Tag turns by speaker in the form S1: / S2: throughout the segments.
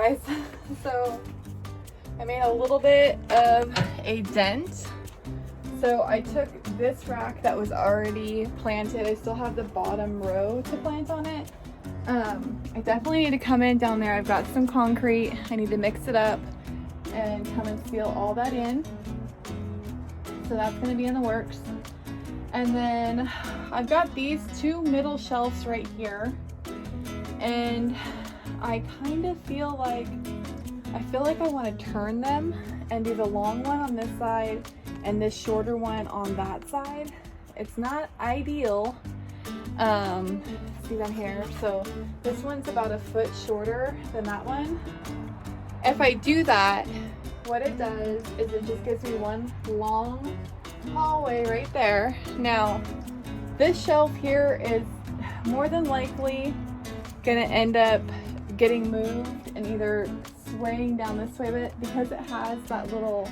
S1: guys, so I made a little bit of a dent. So I took this rack that was already planted. I still have the bottom row to plant on it. I definitely need to come in down there. I've got some concrete. I need to mix it up and come and seal all that in. So that's going to be in the works. And then I've got these two middle shelves right here. And I kind of feel like I want to turn them and do the long one on this side and this shorter one on that side. It's not ideal. See down here, so this one's about a foot shorter than that one. If I do that, what it does is it just gives me one long hallway right there. Now, this shelf here is more than likely gonna end up getting moved and either swaying down this way, but because it has that little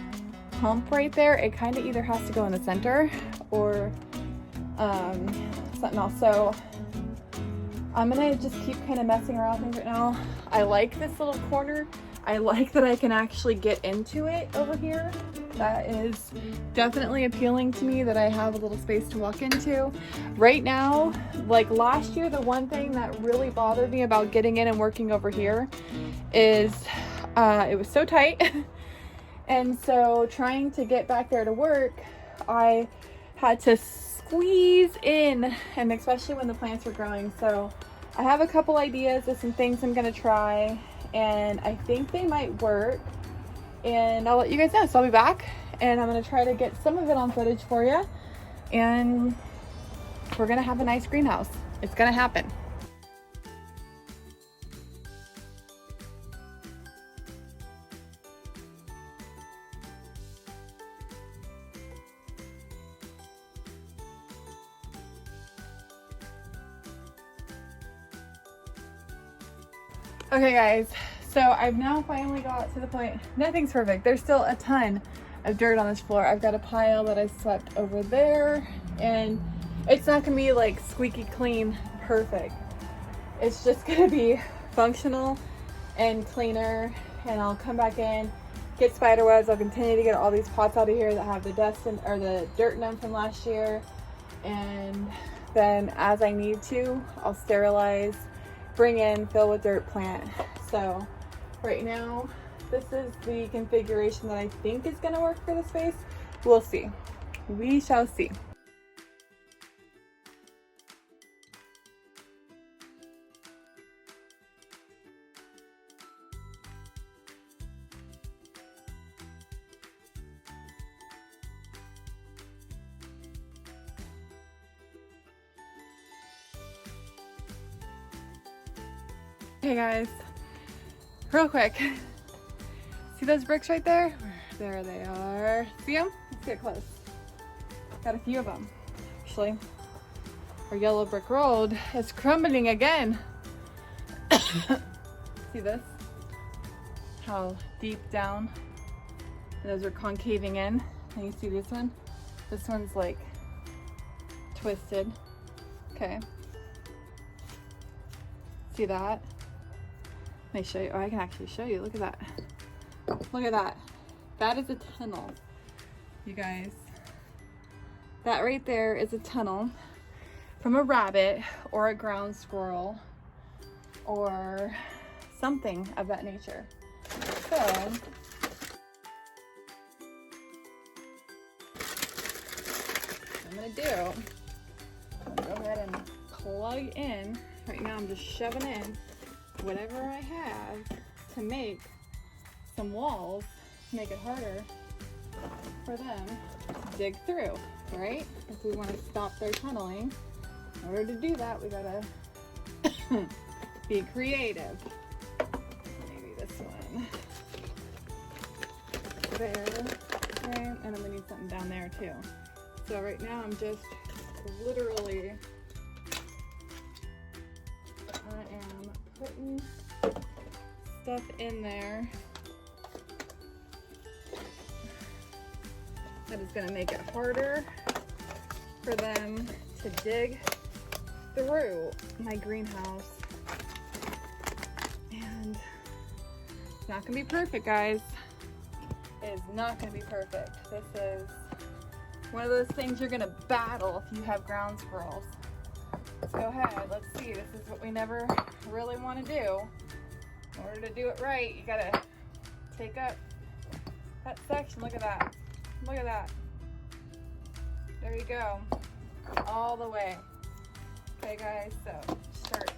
S1: hump right there, it kind of either has to go in the center or something else. So I'm gonna just keep kind of messing around with things right now. I like this little corner. I like that I can actually get into it over here. That is definitely appealing to me, that I have a little space to walk into. Right now, like last year, the one thing that really bothered me about getting in and working over here is it was so tight. And so trying to get back there to work, I had to squeeze in, and especially when the plants were growing. So I have a couple ideas of some things I'm gonna try, and I think they might work, and I'll let you guys know. So I'll be back and I'm gonna try to get some of it on footage for you, and we're gonna have a nice greenhouse. It's gonna happen. Okay guys, so I've now finally got to the point. Nothing's perfect. There's still a ton of dirt on this floor. I've got a pile that I swept over there, and it's not gonna be like squeaky clean perfect. It's just gonna be functional and cleaner, and I'll come back in, get spider webs. I'll continue to get all these pots out of here that have the dust in, or the dirt in them from last year, and then as I need to, I'll sterilize, bring in, fill with dirt, plant. So right now, this is the configuration that I think is gonna work for the space. We'll see. We shall see. Hey guys, real quick, see those bricks right there? There they are. See them? Let's get close. Got a few of them. Actually, our yellow brick road is crumbling again. See this? How deep down those are concaving in. And you see this one? This one's like twisted. Okay. See that? Let me show you. Oh, I can actually show you. Look at that. Look at that. That is a tunnel, you guys. That right there is a tunnel from a rabbit or a ground squirrel or something of that nature. So what I'm gonna do, I'm gonna go ahead and plug in. Right now I'm just shoving in whatever I have to make some walls, make it harder for them to dig through, right? If we want to stop their tunneling, in order to do that, we gotta be creative. Maybe this one. There, okay, and I'm gonna need something down there too. So right now I'm just literally, I am putting stuff in there that is going to make it harder for them to dig through my greenhouse. And It's not gonna be perfect, guys. It is not gonna be perfect. This is one of those things you're gonna battle if you have ground squirrels. Go ahead, let's see. This is what we never really want to do. In order to do it right, you gotta take up that section. Look at that. Look at that. There you go. All the way. Okay, guys, so start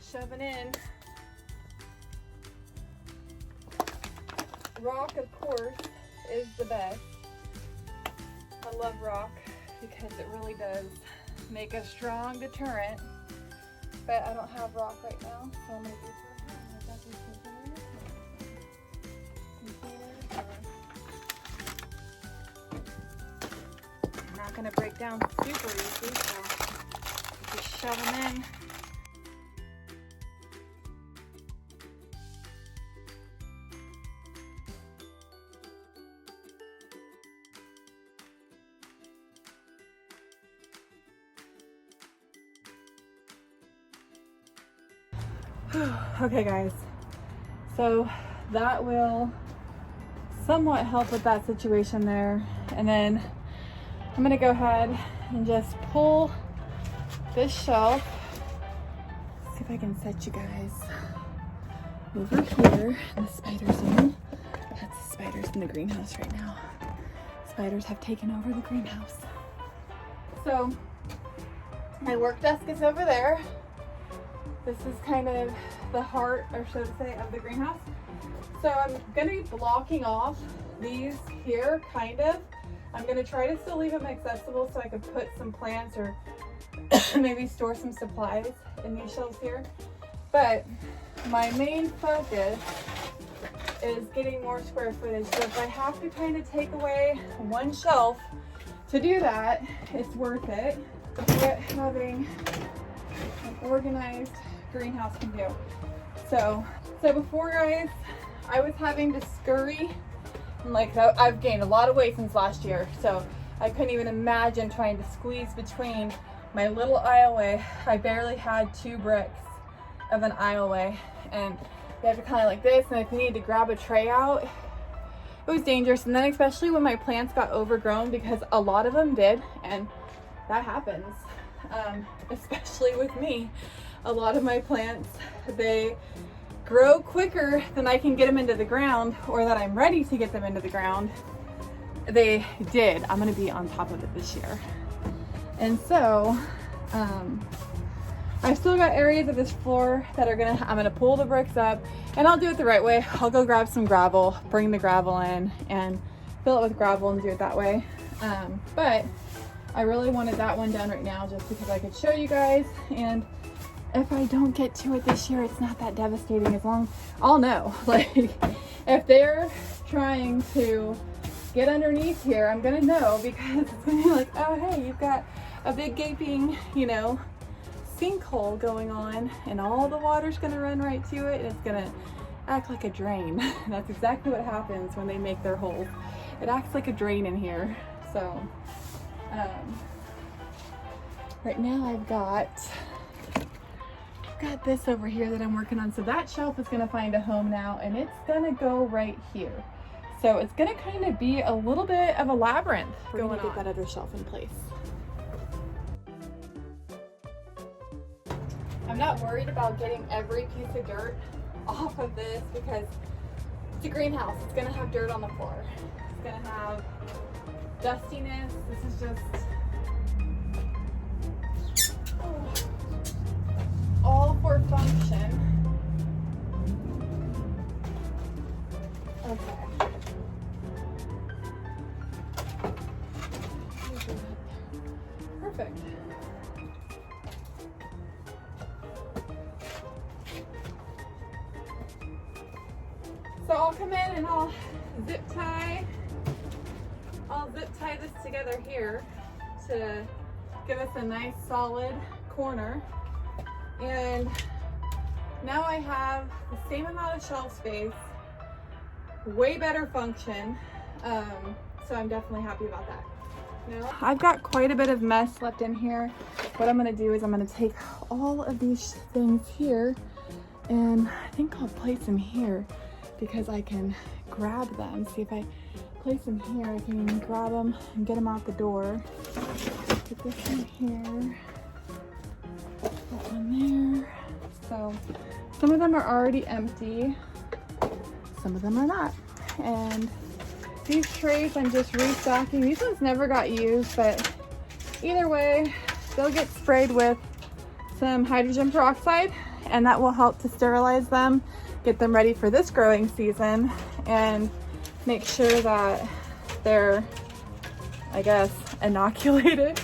S1: shoving in. Rock, of course, is the best. I love rock because it really does make a strong deterrent, but I don't have rock right now, so I'm gonna use I got these containers. They're not gonna break down super easy, so just shove them in. Okay guys, so that will somewhat help with that situation there, and then I'm gonna go ahead and just pull this shelf. See if I can set you guys over here in the spider zone. That's the spiders in the greenhouse right now. Spiders have taken over the greenhouse. So my work desk is over there. This is kind of the heart, or so to say, of the greenhouse. So I'm gonna be blocking off these here, kind of. I'm gonna try to still leave them accessible so I could put some plants or maybe store some supplies in these shelves here. But my main focus is getting more square footage. So if I have to kind of take away one shelf to do that, it's worth it. What having an organized greenhouse can do. So before, guys, I was having to scurry, and like I've gained a lot of weight since last year, so I couldn't even imagine trying to squeeze between my little aisleway. I barely had 2 bricks of an aisleway, and you have to kind of like this, and if you need to grab a tray out, it was dangerous. And then especially when my plants got overgrown, because a lot of them did, and that happens, especially with me. A lot of my plants, they grow quicker than I can get them into the ground, or that I'm ready to get them into the ground. They did. I'm gonna be on top of it this year. And so, I've still got areas of this floor that I'm gonna pull the bricks up, and I'll do it the right way. I'll go grab some gravel, bring the gravel in, and fill it with gravel and do it that way. But I really wanted that one done right now just because I could show you guys, and if I don't get to it this year, it's not that devastating. As long I'll know, like if they're trying to get underneath here, I'm gonna know, because it's gonna be like, oh hey, you've got a big gaping, you know, sinkhole going on, and all the water's gonna run right to it, and it's gonna act like a drain. That's exactly what happens when they make their holes. It acts like a drain in here. So right now I've got this over here that I'm working on. So that shelf is gonna find a home now, and it's gonna go right here. So it's gonna kind of be a little bit of a labyrinth. We're gonna get that other shelf in place. I'm not worried about getting every piece of dirt off of this, because it's a greenhouse. It's gonna have dirt on the floor. It's gonna have dustiness. This is just all for function. Okay. Perfect. So I'll come in and I'll zip tie this together here to give us a nice solid corner. And now I have the same amount of shelf space, way better function, so I'm definitely happy about that. Now, I've got quite a bit of mess left in here. What I'm going to do is I'm going to take all of these things here And I think I'll place them here because I can grab them. See, if I place them here, I can grab them and get them out the door. Put this one here, that one there. So some of them are already empty, some of them are not. And these trays I'm just restocking. These ones never got used, but either way, they'll get sprayed with some hydrogen peroxide, and that will help to sterilize them, get them ready for this growing season, and make sure that they're, I guess, inoculated,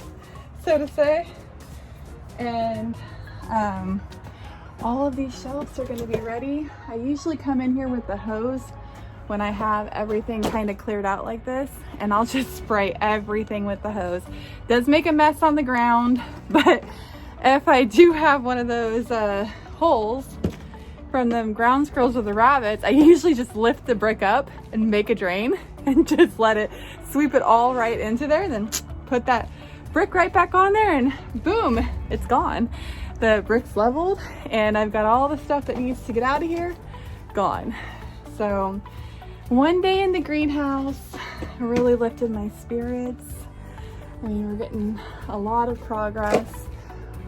S1: so to say. And all of these shelves are going to be ready. I usually come in here with the hose when I have everything kind of cleared out like this, and I'll just spray everything with the hose. Does make a mess on the ground, but if I do have one of those holes from them ground squirrels or the rabbits, I usually just lift the brick up and make a drain and just let it sweep it all right into there, and then put that brick right back on there, and boom, it's gone. The brick's leveled, and I've got all the stuff that needs to get out of here gone. So one day in the greenhouse really lifted my spirits. I mean, we're getting a lot of progress.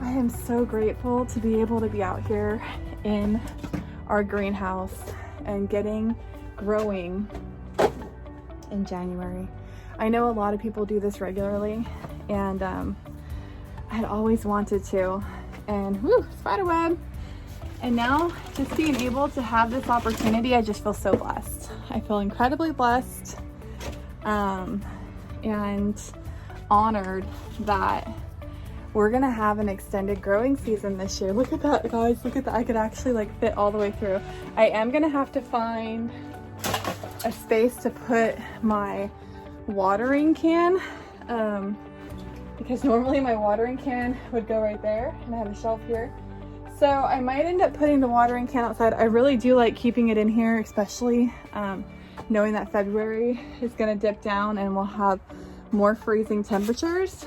S1: I am so grateful to be able to be out here in our greenhouse and growing in January. I know a lot of people do this regularly, and I had always wanted to, and whoo, spider web. And now just being able to have this opportunity, I just feel so blessed. I feel incredibly blessed and honored that we're gonna have an extended growing season this year. Look at that, guys, look at that. I could actually like fit all the way through. I am gonna have to find a space to put my watering can, because normally my watering can would go right there, and I have a shelf here. So I might end up putting the watering can outside. I really do like keeping it in here, especially knowing that February is gonna dip down and we'll have more freezing temperatures.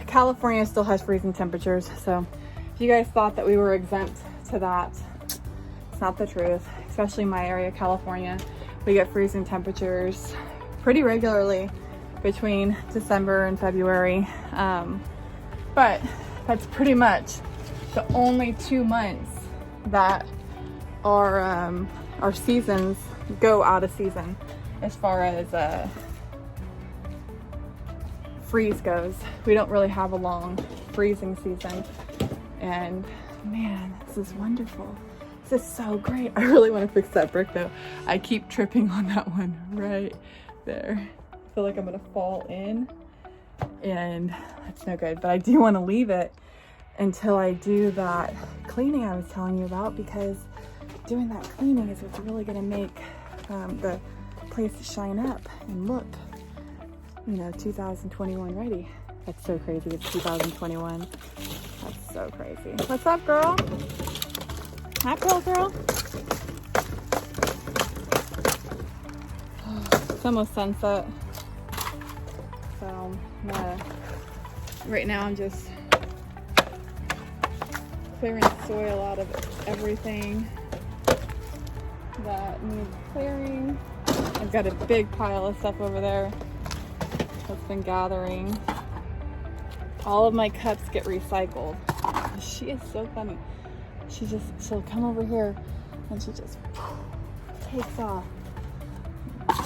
S1: California still has freezing temperatures, so if you guys thought that we were exempt to that, it's not the truth. Especially in my area, California, we get freezing temperatures pretty regularly between December and February. But that's pretty much the only 2 months that our seasons go out of season as far as freeze goes. We don't really have a long freezing season, and man, this is wonderful. This is so great. I really want to fix that brick though. I keep tripping on that one right there. I feel like I'm gonna fall in, and that's no good, but I do want to leave it until I do that cleaning I was telling you about, because doing that cleaning is what's really gonna make the place shine up and look, 2021 ready. That's so crazy, it's 2021. That's so crazy. What's up, girl? Hi, girl. It's almost sunset. So right now I'm just clearing soil out of everything that needs clearing. I've got a big pile of stuff over there that's been gathering. All of my cups get recycled. She is so funny. She'll come over here and she just takes off.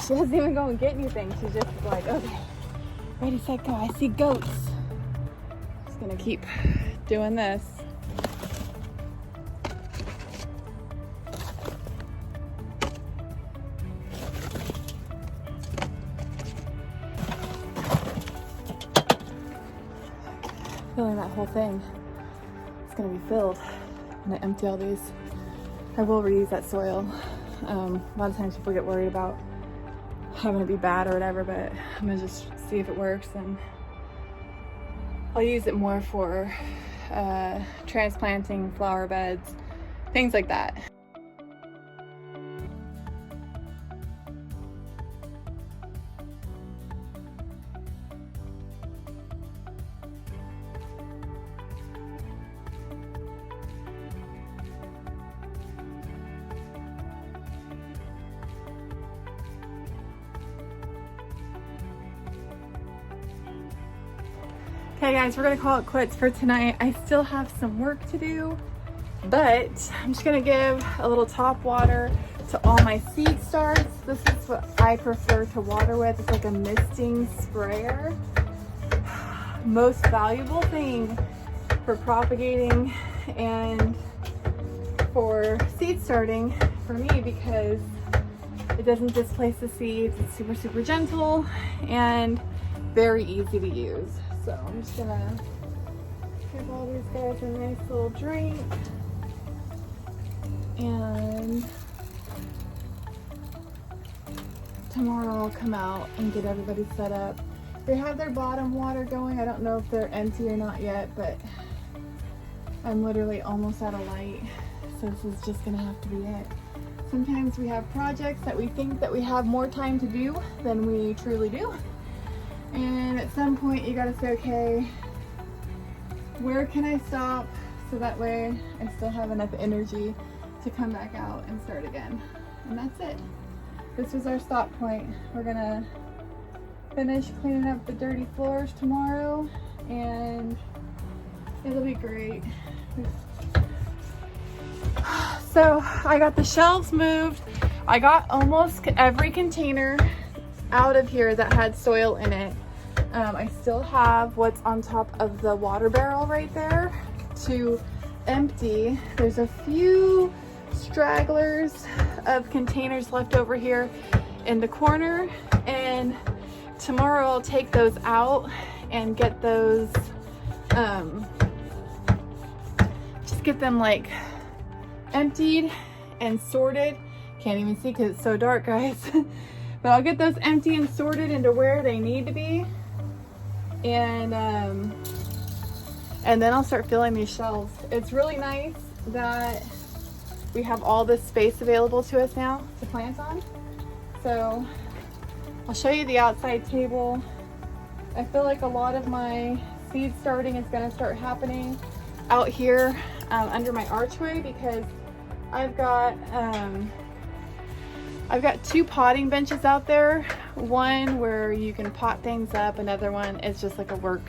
S1: She doesn't even go and get anything. She's just like, okay, ready, set, go. I see goats. Just gonna keep doing this. Filling that whole thing. It's gonna be filled. I'm gonna empty all these. I will reuse that soil. A lot of times people get worried about having it be bad or whatever, but I'm gonna just see if it works, and I'll use it more for transplanting flower beds, things like that. Okay guys, we're gonna call it quits for tonight. I still have some work to do, but I'm just gonna give a little top water to all my seed starts. This is what I prefer to water with. It's like a misting sprayer. Most valuable thing for propagating and for seed starting for me, because it doesn't displace the seeds. It's super, super gentle and very easy to use. So I'm just gonna give all these guys a nice little drink. And tomorrow I'll come out and get everybody set up. They have their bottom water going. I don't know if they're empty or not yet, but I'm literally almost out of light. So this is just gonna have to be it. Sometimes we have projects that we think that we have more time to do than we truly do. And at some point you gotta say, okay, where can I stop? So that way I still have enough energy to come back out and start again. And that's it. This was our stop point. We're gonna finish cleaning up the dirty floors tomorrow and it'll be great. So I got the shelves moved. I got almost every container out of here that had soil in it. I still have what's on top of the water barrel right there to empty. There's a few stragglers of containers left over here in the corner, and tomorrow I'll take those out and get those, just get them like emptied and sorted. Can't even see because it's so dark, guys. But I'll get those empty and sorted into where they need to be. And then I'll start filling these shelves. It's really nice that we have all this space available to us now to plant on. So I'll show you the outside table. I feel like a lot of my seed starting is going to start happening out here under my archway, because I've got two potting benches out there. One where you can pot things up, another one is just like a work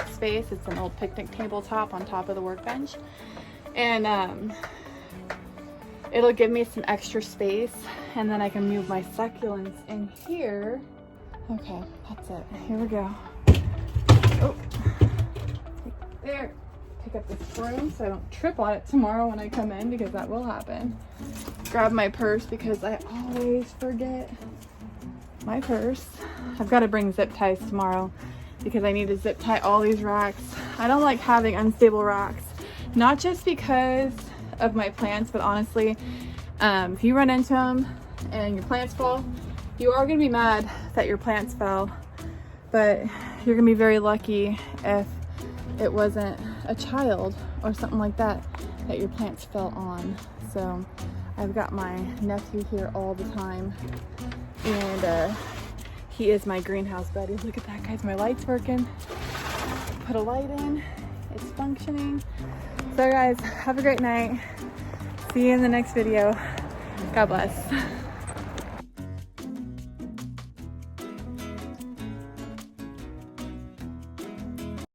S1: space. It's an old picnic tabletop on top of the workbench, and it'll give me some extra space, and then I can move my succulents in here. Okay, that's it. Here we go. Oh, there. Pick up this broom so I don't trip on it tomorrow when I come in, because that will happen. Grab my purse because I always forget my purse. I've got to bring zip ties tomorrow because I need to zip tie all these racks. I don't like having unstable racks, not just because of my plants, but honestly, if you run into them and your plants fall, you are going to be mad that your plants fell, but you're going to be very lucky if it wasn't a child or something like that that your plants fell on. So I've got my nephew here all the time, and he is my greenhouse buddy. Look at that, guys, my light's working. Put a light in, it's functioning. So guys, have a great night. See you in the next video. God bless.